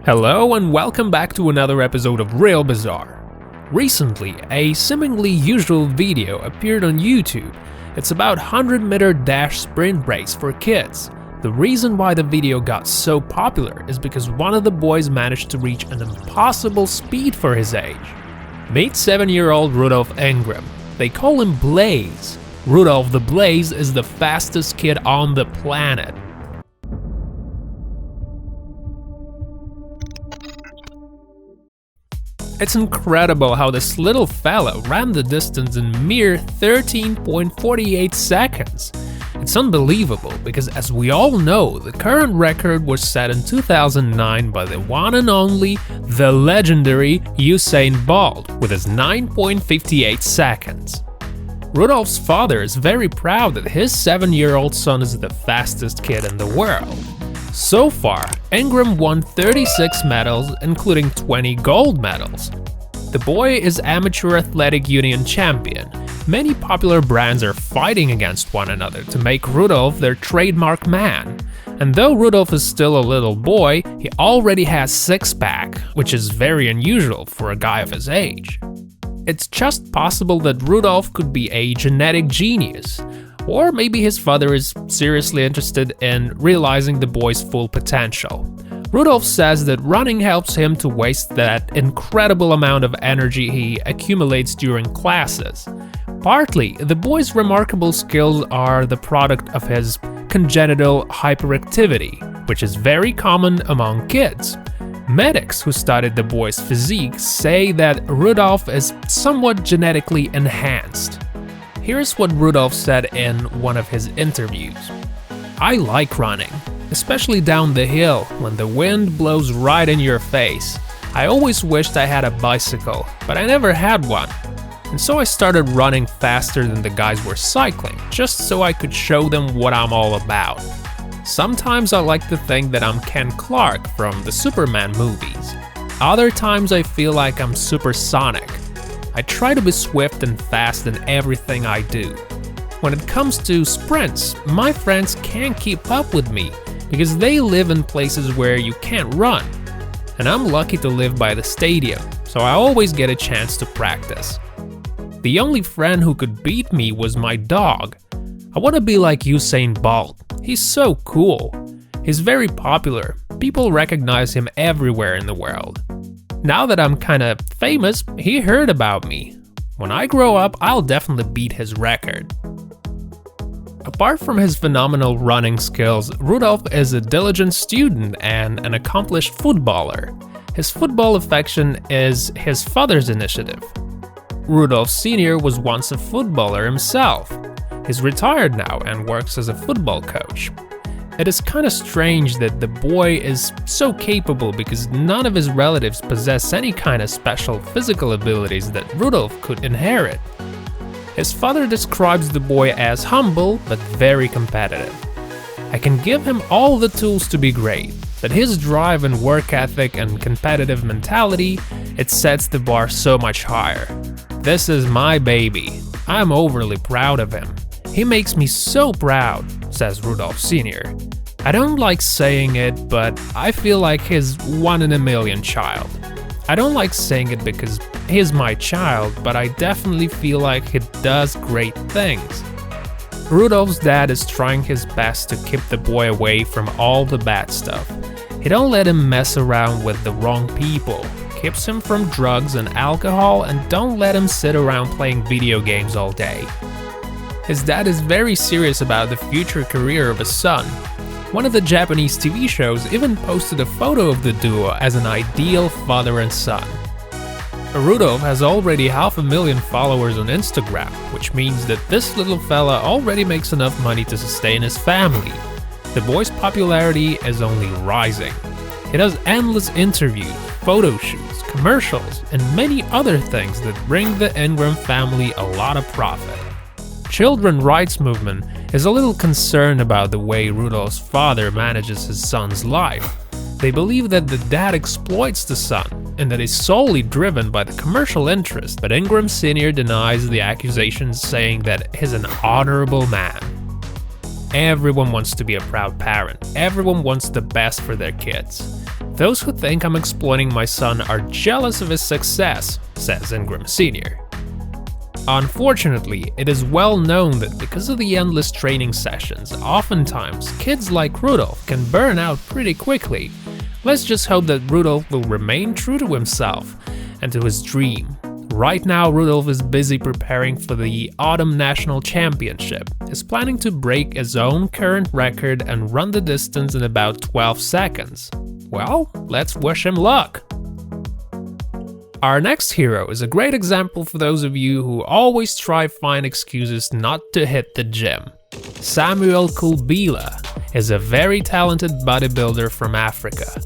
Hello and welcome back to another episode of Real Bizarre. Recently, a seemingly usual video appeared on YouTube. It's about 100-meter dash sprint race for kids. The reason why the video got so popular is because one of the boys managed to reach an impossible speed for his age. Meet 7-year-old Rudolph Ingram. They call him Blaze. Rudolph the Blaze is the fastest kid on the planet. It's incredible how this little fella ran the distance in mere 13.48 seconds. It's unbelievable because, as we all know, the current record was set in 2009 by the one and only, the legendary Usain Bolt with his 9.58 seconds. Rudolph's father is very proud that his 7-year-old son is the fastest kid in the world. So far, Ingram won 36 medals, including 20 gold medals. The boy is Amateur Athletic Union champion. Many popular brands are fighting against one another to make Rudolph their trademark man. And though Rudolph is still a little boy, he already has six-pack, which is very unusual for a guy of his age. It's just possible that Rudolph could be a genetic genius. Or maybe his father is seriously interested in realizing the boy's full potential. Rudolph says that running helps him to waste that incredible amount of energy he accumulates during classes. Partly, the boy's remarkable skills are the product of his congenital hyperactivity, which is very common among kids. Medics who studied the boy's physique say that Rudolph is somewhat genetically enhanced. Here's what Rudolph said in one of his interviews. "I like running, especially down the hill when the wind blows right in your face. I always wished I had a bicycle, but I never had one. And so I started running faster than the guys were cycling, just so I could show them what I'm all about. Sometimes I like to think that I'm Ken Clark from the Superman movies. Other times I feel like I'm supersonic. I try to be swift and fast in everything I do. When it comes to sprints, my friends can't keep up with me because they live in places where you can't run. And I'm lucky to live by the stadium, so I always get a chance to practice. The only friend who could beat me was my dog. I want to be like Usain Bolt. He's so cool. He's very popular. People recognize him everywhere in the world. Now that I'm kinda famous, he heard about me. When I grow up, I'll definitely beat his record." Apart from his phenomenal running skills, Rudolph is a diligent student and an accomplished footballer. His football affection is his father's initiative. Rudolph Sr. was once a footballer himself. He's retired now and works as a football coach. It is kinda strange that the boy is so capable because none of his relatives possess any kind of special physical abilities that Rudolph could inherit. His father describes the boy as humble but very competitive. "I can give him all the tools to be great, but his drive and work ethic and competitive mentality, it sets the bar so much higher. This is my baby. I'm overly proud of him. He makes me so proud," says Rudolph Sr. "I don't like saying it, but I feel like his one-in-a-million child. I don't like saying it because he's my child, but I definitely feel like he does great things." Rudolph's dad is trying his best to keep the boy away from all the bad stuff. He don't let him mess around with the wrong people, keeps him from drugs and alcohol, and don't let him sit around playing video games all day. His dad is very serious about the future career of his son. One of the Japanese TV shows even posted a photo of the duo as an ideal father and son. Rudolph has already 500,000 followers on Instagram, which means that this little fella already makes enough money to sustain his family. The boy's popularity is only rising. He does endless interviews, photo shoots, commercials, and many other things that bring the Ingram family a lot of profit. Children's rights movement is a little concerned about the way Rudolph's father manages his son's life. They believe that the dad exploits the son and that he's solely driven by the commercial interest, but Ingram Sr. denies the accusations, saying that he's an honorable man. Everyone wants to be a proud parent. Everyone wants the best for their kids. "Those who think I'm exploiting my son are jealous of his success," says Ingram Sr. Unfortunately, it is well known that because of the endless training sessions, oftentimes kids like Rudolph can burn out pretty quickly. Let's just hope that Rudolph will remain true to himself and to his dream. Right now, Rudolph is busy preparing for the Autumn National Championship. He's planning to break his own current record and run the distance in about 12 seconds. Well, let's wish him luck! Our next hero is a great example for those of you who always try to find excuses not to hit the gym. Samuel KULBILA is a very talented bodybuilder from Africa.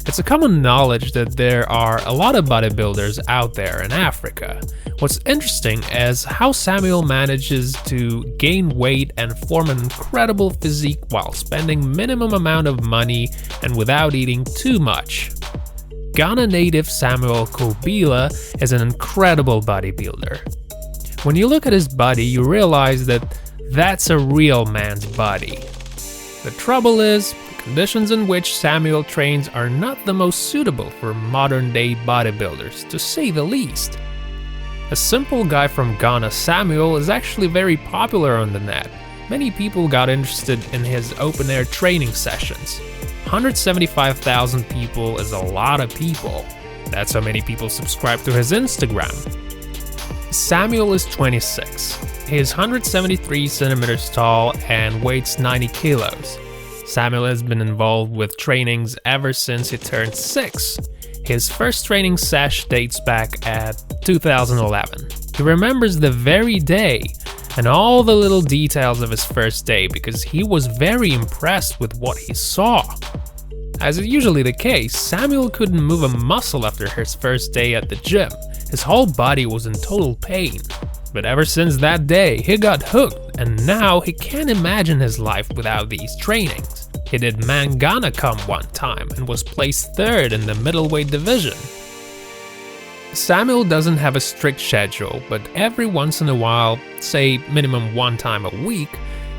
It's a common knowledge that there are a lot of bodybuilders out there in Africa. What's interesting is how Samuel manages to gain weight and form an incredible physique while spending minimum amount of money and without eating too much. Ghana native Samuel KULBILA is an incredible bodybuilder. When you look at his body, you realize that that's a real man's body. The trouble is, the conditions in which Samuel trains are not the most suitable for modern-day bodybuilders, to say the least. A simple guy from Ghana, Samuel is actually very popular on the net. Many people got interested in his open-air training sessions. 175,000 people is a lot of people. That's how many people subscribe to his Instagram. Samuel is 26. He is 173 centimeters tall and weighs 90 kilos. Samuel has been involved with trainings ever since he turned 6. His first training sesh dates back at 2011. He remembers the very day and all the little details of his first day because he was very impressed with what he saw. As is usually the case, Samuel couldn't move a muscle after his first day at the gym. His whole body was in total pain. But ever since that day, he got hooked, and now he can't imagine his life without these trainings. He did Mangana come one time and was placed 3rd in the middleweight division. Samuel doesn't have a strict schedule, but every once in a while, say minimum 1 time a week,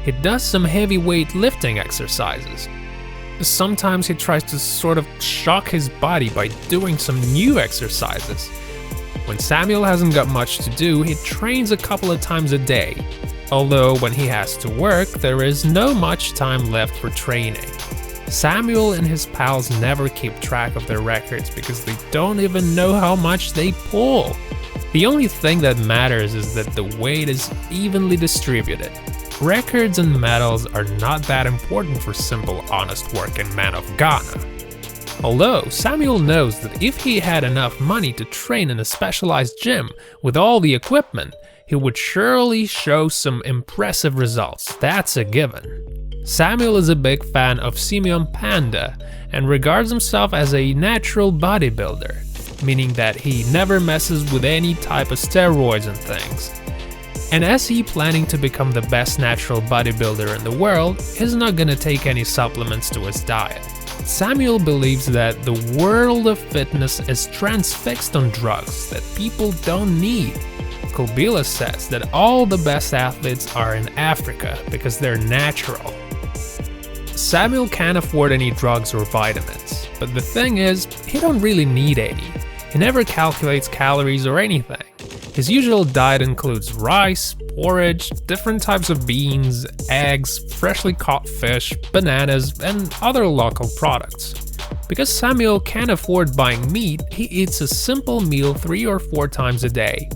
he does some heavyweight lifting exercises. Sometimes he tries to sort of shock his body by doing some new exercises. When Samuel hasn't got much to do, he trains a couple of times a day. Although when he has to work, there is no much time left for training. Samuel and his pals never keep track of their records because they don't even know how much they pull. The only thing that matters is that the weight is evenly distributed. Records and medals are not that important for simple, honest working man of Ghana. Although Samuel knows that if he had enough money to train in a specialized gym with all the equipment, he would surely show some impressive results, that's a given. Samuel is a big fan of Simeon Panda and regards himself as a natural bodybuilder, meaning that he never messes with any type of steroids and things. And as he planning to become the best natural bodybuilder in the world, he's not gonna take any supplements to his diet. Samuel believes that the world of fitness is transfixed on drugs that people don't need. KULBILA says that all the best athletes are in Africa because they're natural. Samuel can't afford any drugs or vitamins, but the thing is, he don't really need any. He never calculates calories or anything. His usual diet includes rice, porridge, different types of beans, eggs, freshly caught fish, bananas, and other local products. Because Samuel can't afford buying meat, he eats a simple meal 3 or 4 times a day.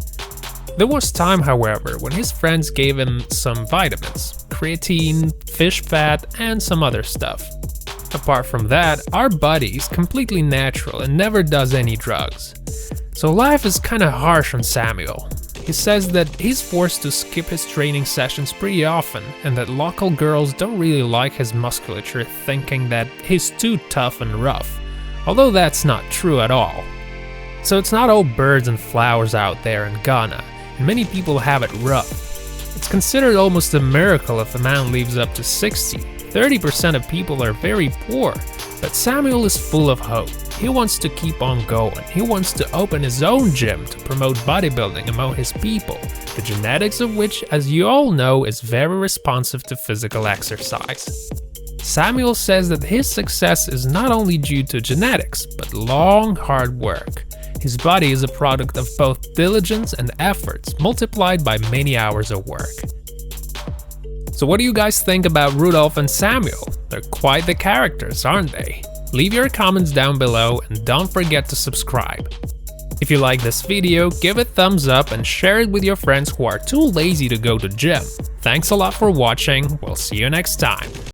There was time, however, when his friends gave him some vitamins, creatine, fish fat, and some other stuff. Apart from that, our body is completely natural and never does any drugs. So life is kinda harsh on Samuel. He says that he's forced to skip his training sessions pretty often and that local girls don't really like his musculature, thinking that he's too tough and rough, although that's not true at all. So it's not all birds and flowers out there in Ghana, and many people have it rough. It's considered almost a miracle if a man lives up to 60. 30% of people are very poor, but Samuel is full of hope. He wants to keep on going. He wants to open his own gym to promote bodybuilding among his people, the genetics of which, as you all know, is very responsive to physical exercise. Samuel says that his success is not only due to genetics, but long, hard work. His body is a product of both diligence and efforts, multiplied by many hours of work. So what do you guys think about Rudolph and Samuel? They're quite the characters, aren't they? Leave your comments down below and don't forget to subscribe. If you like this video, give it a thumbs up and share it with your friends who are too lazy to go to gym. Thanks a lot for watching, we'll see you next time.